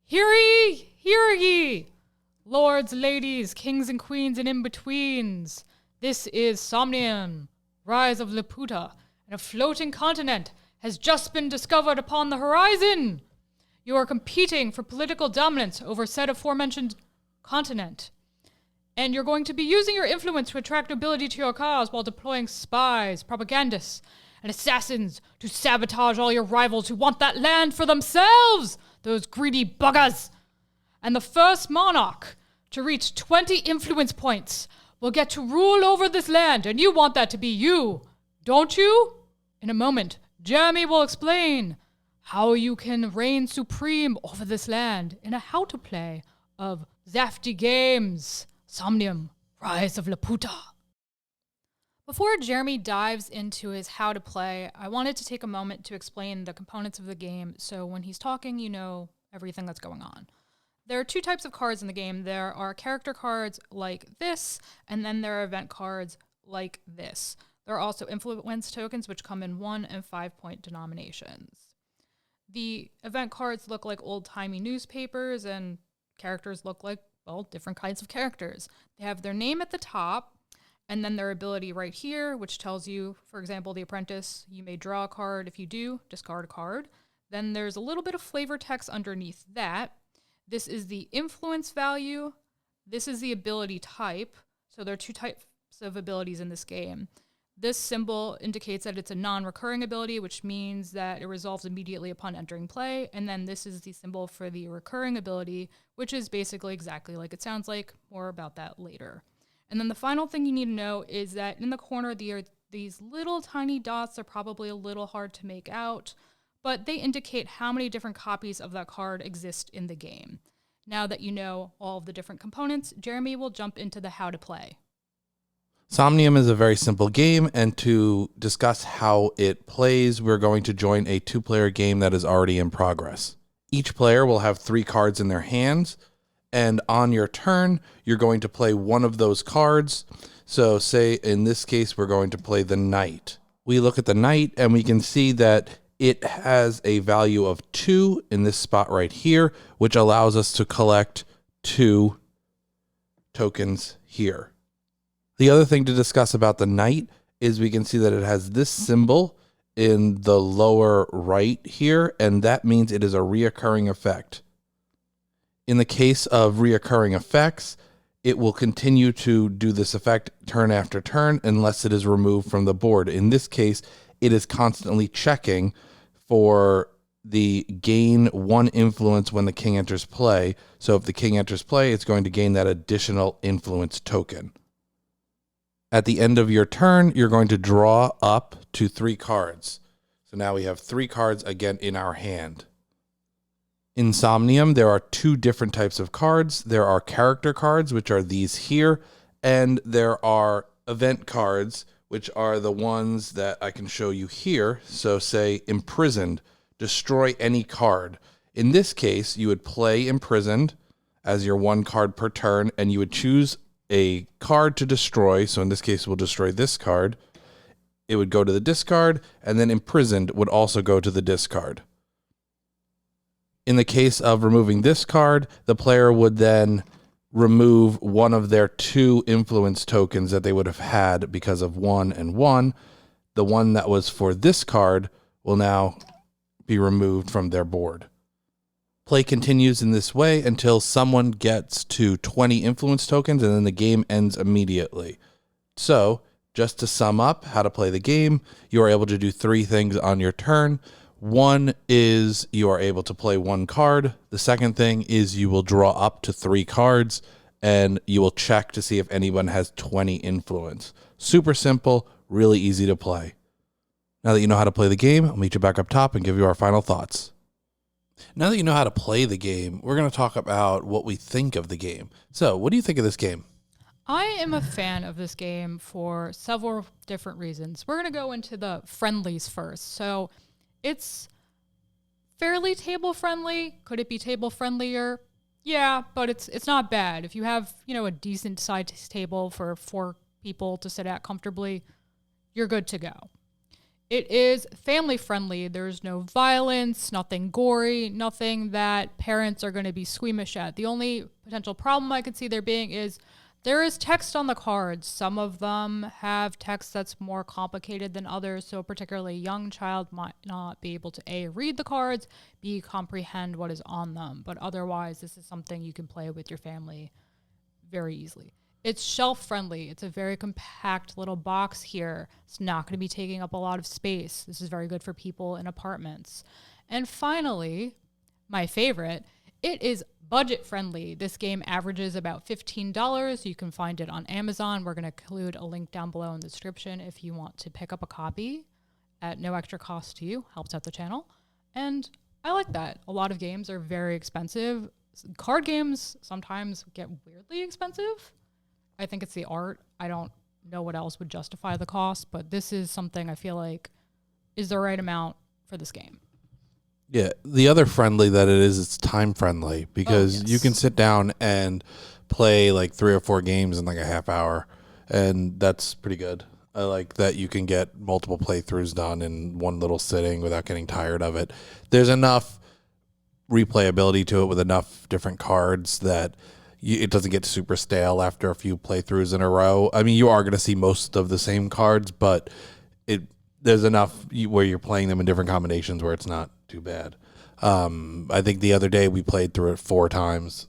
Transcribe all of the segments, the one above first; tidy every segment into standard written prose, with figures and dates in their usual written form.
Hear ye, lords, ladies, kings and queens and in-betweens. This is Somnium, rise of Laputa, and a floating continent has just been discovered upon the horizon. You are competing for political dominance over said aforementioned continent. And you're going to be using your influence to attract nobility to your cause while deploying spies, propagandists, and assassins to sabotage all your rivals who want that land for themselves, those greedy buggers. And the first monarch to reach 20 influence points will get to rule over this land, and you want that to be you, don't you? In a moment, Jeremy will explain how you can reign supreme over this land in a how-to-play of Zafty Games, Somnium, Rise of Laputa. Before Jeremy dives into his how-to-play, I wanted to take a moment to explain the components of the game so when he's talking, you know everything that's going on. There are two types of cards in the game. There are character cards like this, and then there are event cards like this. There are also influence tokens, which come in 1 and 5 point denominations. The event cards look like old-timey newspapers, and characters look like, well, different kinds of characters. They have their name at the top, and then their ability right here, which tells you, for example, the apprentice, you may draw a card. If you do, discard a card. Then there's a little bit of flavor text underneath that. This is the influence value. This is the ability type. So there are two types of abilities in this game. This symbol indicates that it's a non-recurring ability, which means that it resolves immediately upon entering play. And then this is the symbol for the recurring ability, which is basically exactly like it sounds like. More about that later. And then the final thing you need to know is that in the corner, these little tiny dots are probably a little hard to make out, but they indicate how many different copies of that card exist in the game. Now that you know all of the different components, Jeremy will jump into the how to play. Somnium is a very simple game, and to discuss how it plays, we're going to join a 2-player game that is already in progress. Each player will have 3 cards in their hands, and on your turn, you're going to play one of those cards. So say in this case, we're going to play the Knight. We look at the Knight, and we can see that it has a value of 2 in this spot right here, which allows us to collect 2 tokens here. The other thing to discuss about the Knight is we can see that it has this symbol in the lower right here, and that means it is a reoccurring effect. In the case of reoccurring effects, it will continue to do this effect turn after turn unless it is removed from the board. In this case, it is constantly checking for the gain 1 influence when the king enters play. So if the king enters play, it's going to gain that additional influence token. At the end of your turn, you're going to draw up to 3 cards. So now we have 3 cards again in our hand. In Somnium, there are 2 different types of cards. There are character cards, which are these here, and there are event cards, which are the ones that I can show you here. So say Imprisoned, destroy any card. In this case, you would play Imprisoned as your 1 card per turn, and you would choose a card to destroy. So in this case, we'll destroy this card. It would go to the discard, and then Imprisoned would also go to the discard. In the case of removing this card, the player would then remove one of their 2 influence tokens that they would have had because of 1 and 1. The one that was for this card will now be removed from their board. Play continues in this way until someone gets to 20 influence tokens, and then the game ends immediately. So, just to sum up how to play the game, you are able to do 3 things on your turn. One is you are able to play 1 card. The second thing is you will draw up to 3 cards, and you will check to see if anyone has 20 influence. Super simple, really easy to play. Now that you know how to play the game, I'll meet you back up top and give you our final thoughts. Now that you know how to play the game, we're going to talk about what we think of the game. So, what do you think of this game? I am a fan of this game for several different reasons. We're going to go into the friendlies first. So, it's fairly table friendly. Could it be table friendlier? Yeah, but it's not bad. If you have, a decent sized table for 4 people to sit at comfortably, you're good to go. It is family friendly. There's no violence, nothing gory, nothing that parents are going to be squeamish at. The only potential problem I could see there being is there is text on the cards. Some of them have text that's more complicated than others, so a particularly young child might not be able to A, read the cards, B, comprehend what is on them. But otherwise, this is something you can play with your family very easily. It's shelf friendly. It's a very compact little box here. It's not going to be taking up a lot of space. This is very good for people in apartments. And finally, my favorite, it is budget friendly. This game averages about $15. You can find it on Amazon. We're going to include a link down below in the description if you want to pick up a copy at no extra cost to you. Helps out the channel. And I like that. A lot of games are very expensive. Card games sometimes get weirdly expensive. I think it's the art. I don't know what else would justify the cost, but this is something I feel like is the right amount for this game. Yeah, the other friendly that it is, it's time friendly because you can sit down and play like 3 or 4 games in like a half hour, and that's pretty good. I like that you can get multiple playthroughs done in one little sitting without getting tired of it. There's enough replayability to it with enough different cards that it doesn't get super stale after a few playthroughs in a row. I mean, you are going to see most of the same cards, but there's enough where you're playing them in different combinations where it's not too bad. I think the other day we played through it 4 times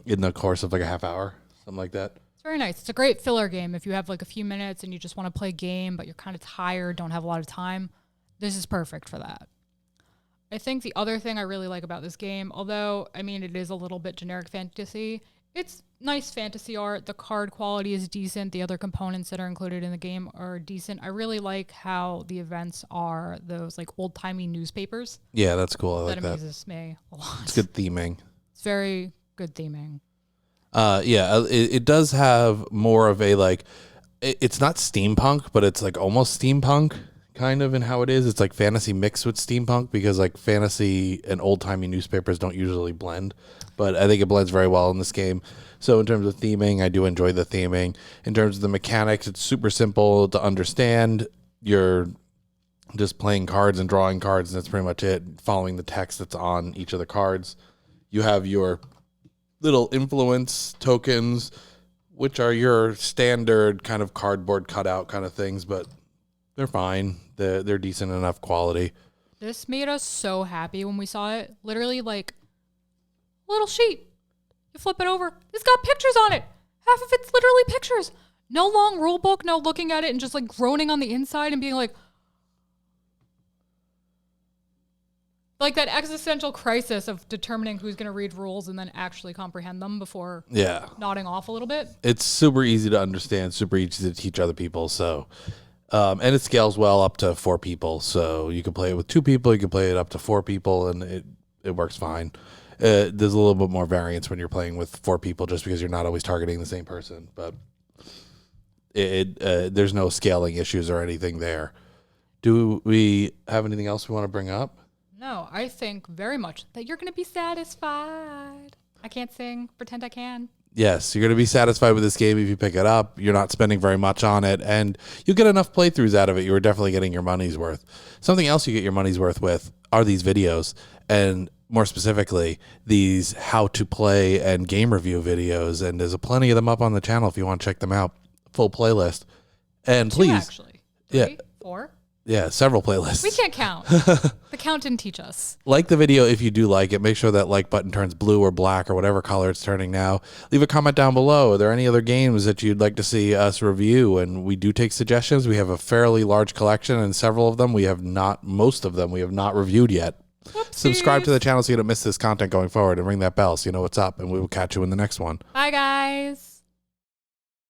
in the course of like a half hour, something like that. It's very nice. It's a great filler game if you have like a few minutes and you just want to play a game, but you're kind of tired, don't have a lot of time. This is perfect for that. I think the other thing I really like about this game, although, I mean, it is a little bit generic fantasy, it's nice fantasy art. The card quality is decent. The other components that are included in the game are decent. I really like how the events are those like old-timey newspapers. Yeah, that's cool. I like that. That amuses me a lot. It's good theming. It's very good theming. It does have more of a like, it's not steampunk, but it's like almost steampunk. Kind of in how it is. It's like fantasy mixed with steampunk because like fantasy and old-timey newspapers don't usually blend, but I think it blends very well in this game. So in terms of theming, I do enjoy the theming. In terms of the mechanics, it's super simple to understand. You're just playing cards and drawing cards, and that's pretty much it, following the text that's on each of the cards. You have your little influence tokens, which are your standard kind of cardboard cutout kind of things, but they're fine. They're decent enough quality. This made us so happy when we saw it. Literally, like, a little sheet. You flip it over. It's got pictures on it. Half of it's literally pictures. No long rule book, no looking at it and just, like, groaning on the inside and being like that existential crisis of determining who's going to read rules and then actually comprehend them before nodding off a little bit. It's super easy to understand, super easy to teach other people, so... and it scales well up to 4 people, so you can play it with 2 people, you can play it up to 4 people, and it works fine. There's a little bit more variance when you're playing with 4 people just because you're not always targeting the same person, but there's no scaling issues or anything there. Do we have anything else we want to bring up? No, I think very much that you're going to be satisfied. I can't sing. Pretend I can. Yes, you're going to be satisfied with this game if you pick it up. You're not spending very much on it, and you'll get enough playthroughs out of it. You're definitely getting your money's worth. Something else you get your money's worth with are these videos, and more specifically, these how-to-play and game review videos, and there's plenty of them up on the channel if you want to check them out. Full playlist. And 2, please. actually. 3, 4? Yeah, several playlists. We can't count. The count didn't teach us. Like the video if you do like it. Make sure that like button turns blue or black or whatever color it's turning now. Leave a comment down below. Are there any other games that you'd like to see us review? And we do take suggestions. We have a fairly large collection, and several of them most of them we have not reviewed yet. Whoopsies. Subscribe to the channel so you don't miss this content going forward, and ring that bell so you know what's up, and we will catch you in the next one. Bye, guys.